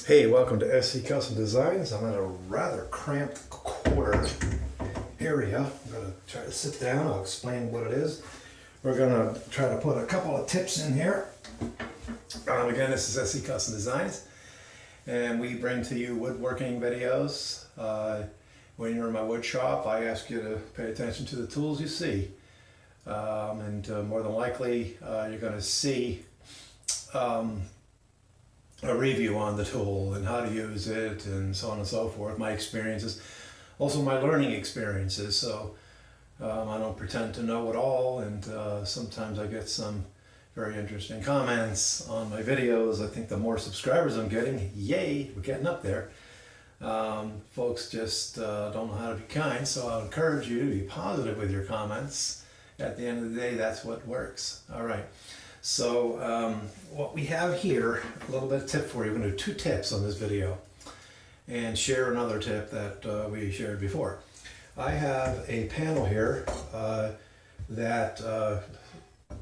Hey, welcome to SC Custom Designs. I'm in a rather cramped corner area. I'm going to try to sit down. I'll explain what it is. We're going to try to put a couple of tips in here. Again, this is SC Custom Designs, and we bring to you woodworking videos. When you're in my wood shop, I ask you to pay attention to the tools you see. And more than likely, you're going to see a review on the tool and how to use it and so on and so forth, my experiences, also my learning experiences. So I don't pretend to know it all, and sometimes I get some very interesting comments on my videos. I think the more subscribers I'm getting, yay, we're getting up there. Folks just don't know how to be kind, so I'll encourage you to be positive with your comments. At the end of the day, that's what works. All right. So what we have here, a little bit of tip for you. We're going to do 2 tips on this video and share another tip that we shared before. I have a panel here that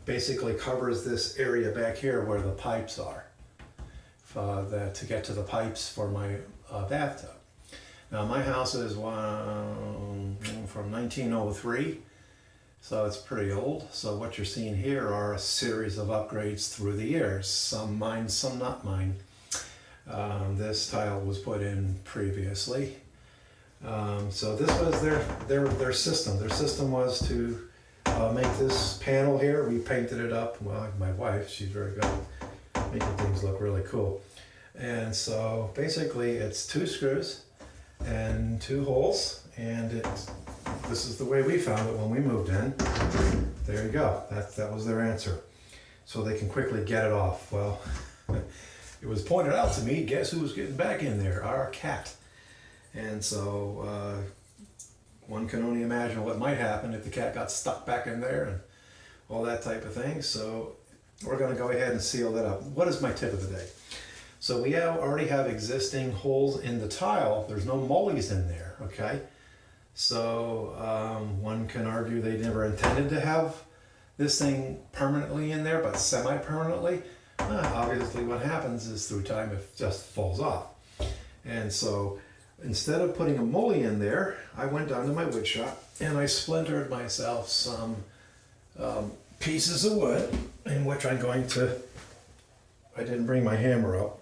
basically covers this area back here where the pipes are, to get to the pipes for my bathtub. Now my house is from 1903. So it's pretty old. So what you're seeing here are a series of upgrades through the years. Some mine, some not mine. This tile was put in previously. So this was their system. Their system was to make this panel here. We painted it up. Well, my wife, she's very good at making things look really cool. And so basically it's 2 screws and 2 holes, and this is the way we found it when we moved in. There you go. That was their answer. So they can quickly get it off. Well, it was pointed out to me, guess who was getting back in there? Our cat. And so one can only imagine what might happen if the cat got stuck back in there and all that type of thing. So we're going to go ahead and seal that up. What is my tip of the day? So we already have existing holes in the tile. There's no mullies in there, okay? So one can argue they never intended to have this thing permanently in there, but semi-permanently. Obviously what happens is through time it just falls off. And so instead of putting a mully in there, I went down to my wood shop and I splintered myself some pieces of wood, in which I'm going to, I didn't bring my hammer up,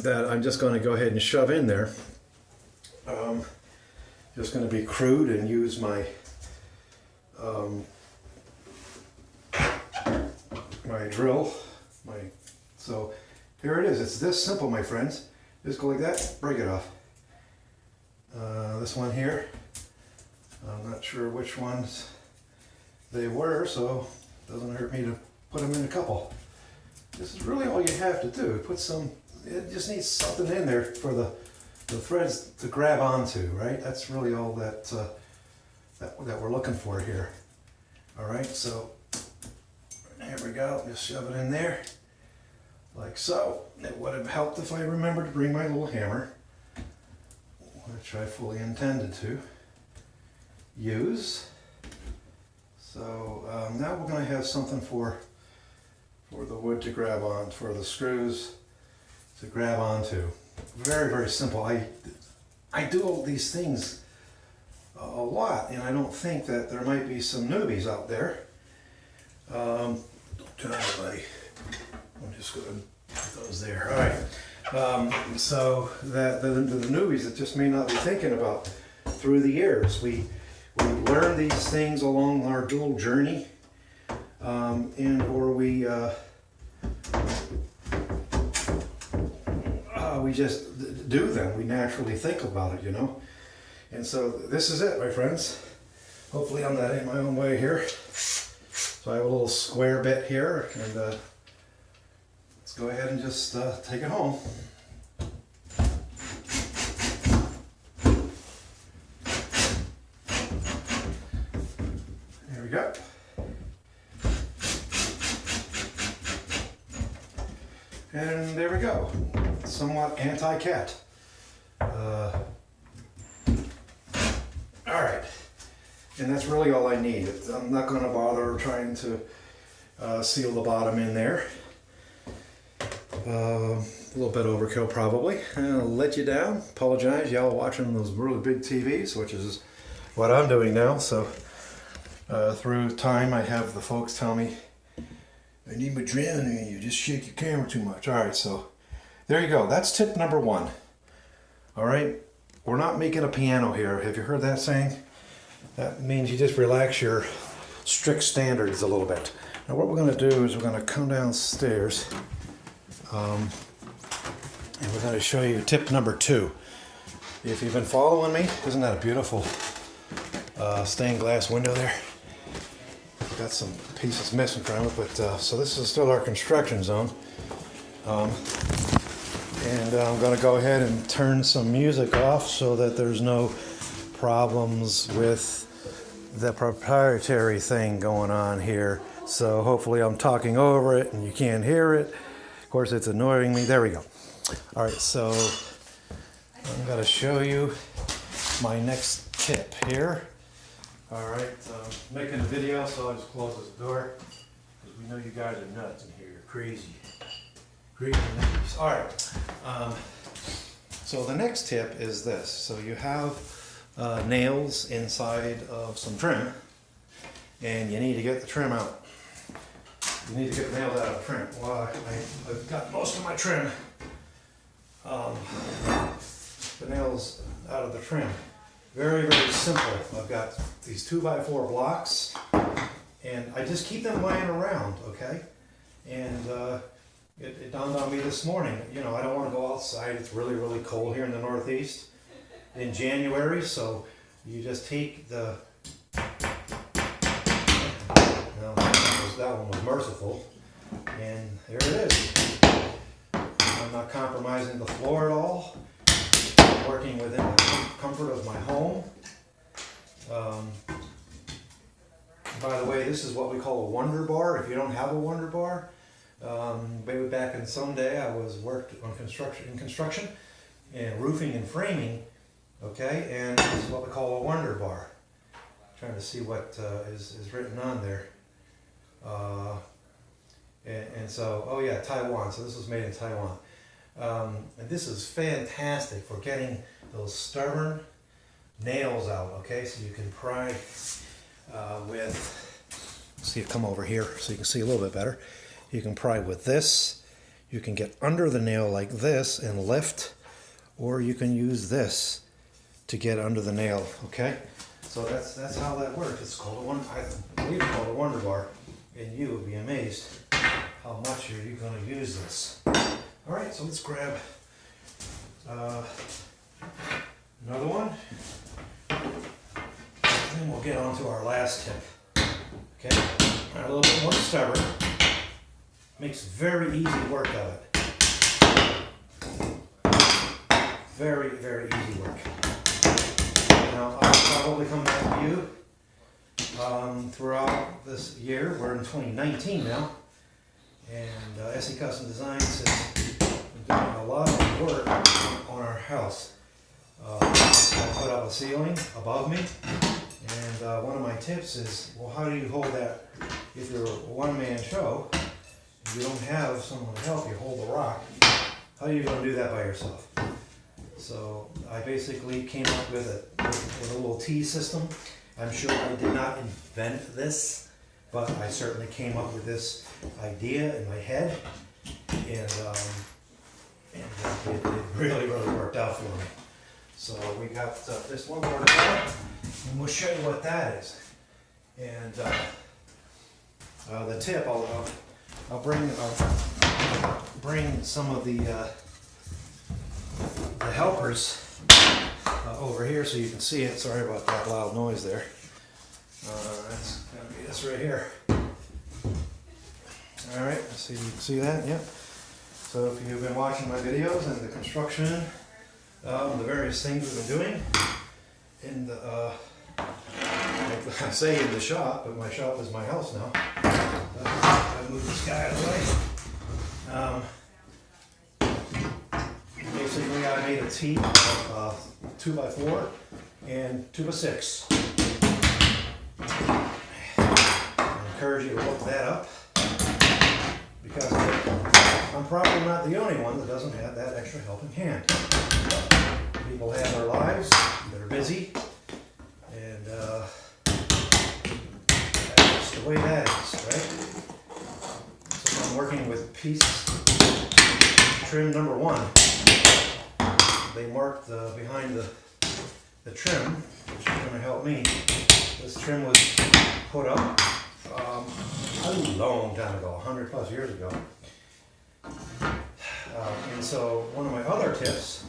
that I'm just going to go ahead and shove in there. Just going to be crude and use my my drill. So here it is. It's this simple, my friends. Just go like that, break it off. This one here, I'm not sure which ones they were, so it doesn't hurt me to put them in a couple. This is really all you have to do. Put some, it just needs something in there for the threads to grab onto, right? That's really all that that we're looking for here. All right, so here we go. Just shove it in there, like so. It would have helped if I remembered to bring my little hammer, which I fully intended to use. So now we're going to have something for the wood to grab on, for the screws to grab onto. Very, very simple. I do all these things a lot, and I don't think that there might be some newbies out there. Don't tell anybody. I'm just going to put those there. All right. So that the newbies that just may not be thinking about through the years, we learn these things along our dual journey, or we just do them. We naturally think about it, you know. And so this is it, my friends. Hopefully I'm not in my own way here. So I have a little square bit here, and let's go ahead and just take it home. There we go. And there we go. Somewhat anti-cat. All right, and that's really all I need. I'm not going to bother trying to seal the bottom in there. A little bit overkill probably. I'll let you down. Apologize, y'all watching those really big TVs, which is what I'm doing now. So through time I have the folks tell me, I need my trim and you just shake your camera too much. Alright, so there you go. That's tip number 1. Alright, we're not making a piano here. Have you heard that saying? That means you just relax your strict standards a little bit. Now what we're going to do is we're going to come downstairs and we're going to show you tip number 2. If you've been following me, isn't that a beautiful stained glass window there? Got some pieces missing from it, but so this is still our construction zone. And I'm going to go ahead and turn some music off so that there's no problems with the proprietary thing going on here. So hopefully I'm talking over it and you can't hear it. Of course, it's annoying me. There we go. All right, so I'm going to show you my next tip here. All right, making a video, so I'll just close this door because we know you guys are nuts in here. You're crazy. Crazy nuts. All right. So the next tip is this. So you have nails inside of some trim, and you need to get the trim out. You need to get the nails out of the trim. Well, I've got most of my trim, the nails out of the trim. Very, very simple. I've got these 2x4 blocks, and I just keep them lying around, okay? And it dawned on me this morning, you know, I don't want to go outside. It's really, really cold here in the Northeast in January, so you just take the, well, that one was merciful, and there it is. I'm not compromising the floor at all. I'm working within the comfort of my home. By the way, this is what we call a wonder bar. If you don't have a wonder bar, way back in some day I worked on construction and roofing and framing, okay, and this is what we call a wonder bar. Trying to see what is written on there. And so, oh yeah, Taiwan. So this was made in Taiwan. And this is fantastic for getting those stubborn nails out, okay? So you can pry with, see, come over here so you can see a little bit better. You can pry with this. You can get under the nail like this and lift, or you can use this to get under the nail, okay? So that's how that works. It's called I believe it's called a wonder bar, and you would be amazed how much you're going to use this. All right, so let's grab another one, and then we'll get on to our last tip. Okay, a little bit more stubborn, makes very easy work of it. Very, very easy work. Now, I'll probably come back to you throughout this year. We're in 2019 now, and SE Custom Designs has been doing a lot of work on our house. I put up a ceiling above me, and one of my tips is, well, how do you hold that if you're a one-man show? If you don't have someone to help you hold the rock, how are you going to do that by yourself? So I basically came up with a little T system. I'm sure I did not invent this, but I certainly came up with this idea in my head, and it really, really worked out for me. So we got this one more to go, and we'll show you what that is. And the tip, I'll bring some of the helpers over here so you can see it. Sorry about that loud noise there. That's going to be this right here. All right, so you can see that, yep. So if you've been watching my videos and the construction, the various things we've been doing in the, I say in the shop, but my shop is my house now. I'll move this guy out of the way. Basically, I made a T of 2x4 and 2x6. I encourage you to look that up because I'm probably not the only one that doesn't have that extra helping hand. People have their lives, they're busy, and that's the way that is, right? So I'm working with piece trim number 1. They marked behind the trim, which is going to help me. This trim was put up a long time ago, 100 plus years ago. And so one of my other tips,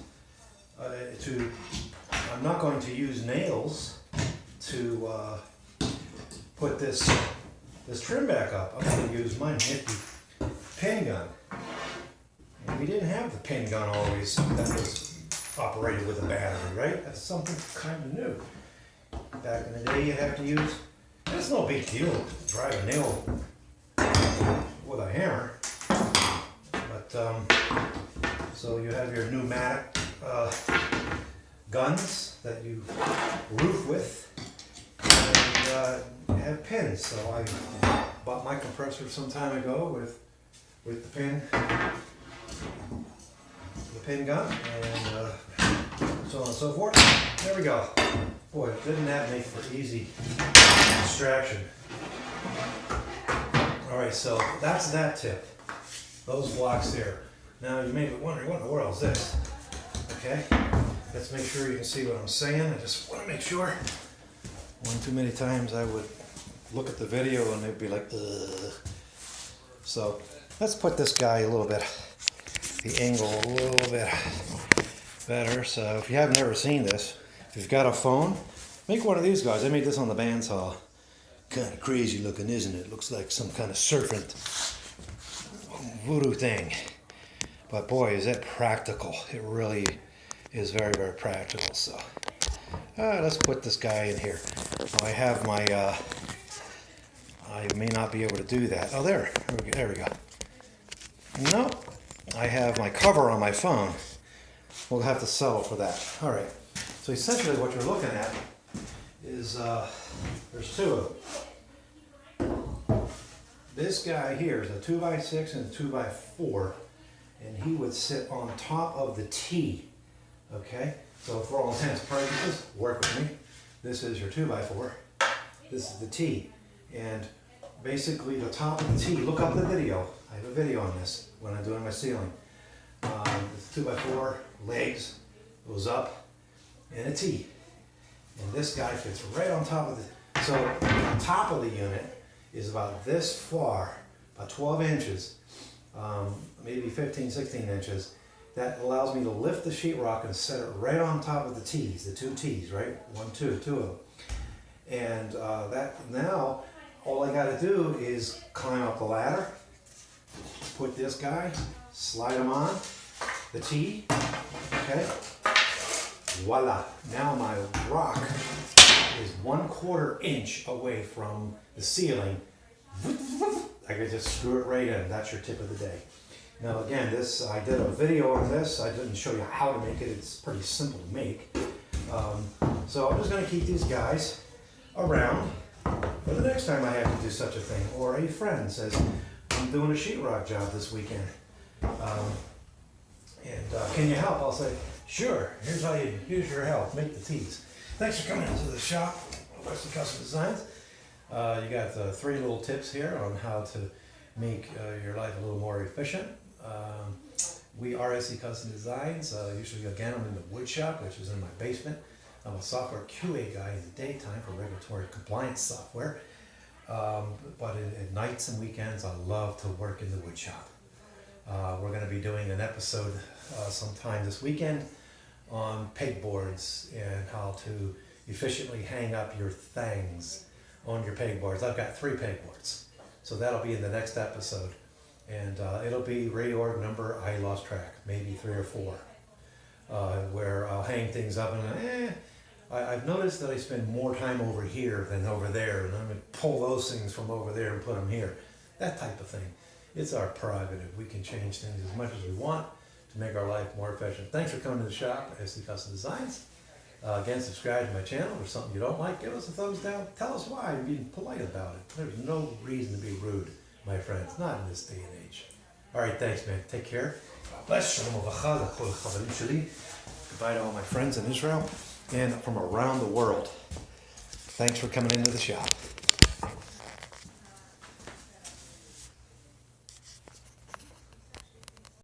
I'm not going to use nails to put this trim back up. I'm going to use my nifty pin gun. And we didn't have the pin gun always that was operated with a battery, right? That's something kind of new. Back in the day, you have to use, it's no big deal to drive a nail with a hammer. But, so you have your pneumatic guns that you roof with, and you have pins. So I bought my compressor some time ago with the pin gun, and so on and so forth. There we go. Boy, didn't that make for easy extraction. Alright, so that's that tip. Those blocks there. Now you may be wondering, what in the world is this? Okay, let's make sure you can see what I'm saying. I just want to make sure. One too many times I would look at the video and they'd be like, ugh. So let's put this guy a little bit, the angle a little bit better. So if you haven't ever seen this, if you've got a phone, make one of these guys. I made this on the bandsaw. Kind of crazy looking, isn't it? Looks like some kind of serpent voodoo thing. But boy, is it practical. It really is very, very practical. So let's put this guy in here. I have my, I may not be able to do that. Oh, there we go. No, I have my cover on my phone. We'll have to settle for that. All right. So essentially what you're looking at is, there's two of them. This guy here is a 2x6 and a 2x4, and he would sit on top of the T. Okay? So for all intents and purposes, work with me. This is your 2x4. This is the T. And basically the top of the T, look up the video. I have a video on this when I'm doing my ceiling. This 2x4 legs goes up in a T. And this guy fits right on top of the, so the top of the unit is about this far, about 12 inches, maybe 15, 16 inches. That allows me to lift the sheetrock and set it right on top of the T's, the two T's, right? Two of them. And that now, all I gotta do is climb up the ladder, put this guy, slide him on the T, okay? Voila, now my rock is 1/4 inch away from the ceiling. I can just screw it right in. That's your tip of the day. Now again, this, I did a video on this. I didn't show you how to make it. It's pretty simple to make. So I'm just going to keep these guys around for the next time I have to do such a thing. Or a friend says, I'm doing a sheetrock job this weekend. Can you help? I'll say, sure, here's your help, make the tees. Thanks for coming into the shop, Woodworking Custom Designs. You got 3 little tips here on how to make your life a little more efficient. We are SC Custom Designs. Usually, again, I'm in the wood shop, which is in my basement. I'm a software QA guy in the daytime for regulatory compliance software. But at nights and weekends, I love to work in the wood shop. We're going to be doing an episode sometime this weekend on pegboards and how to efficiently hang up your things on your pegboards. I've got 3 pegboards, so that'll be in the next episode, and it'll be reorg number, I lost track, maybe 3 or 4, where I'll hang things up and I've noticed that I spend more time over here than over there, and I'm going to pull those things from over there and put them here, that type of thing. It's our prerogative. We can change things as much as we want to make our life more efficient. Thanks for coming to the shop, SC Custom Designs. Again, subscribe to my channel. If there's something you don't like, give us a thumbs down. Tell us why. Be polite about it. There's no reason to be rude, my friends. Not in this day and age. All right, thanks, man. Take care. God bless. Shalom uvracha l'chol havarim sheli. Goodbye to all my friends in Israel and from around the world. Thanks for coming into the shop.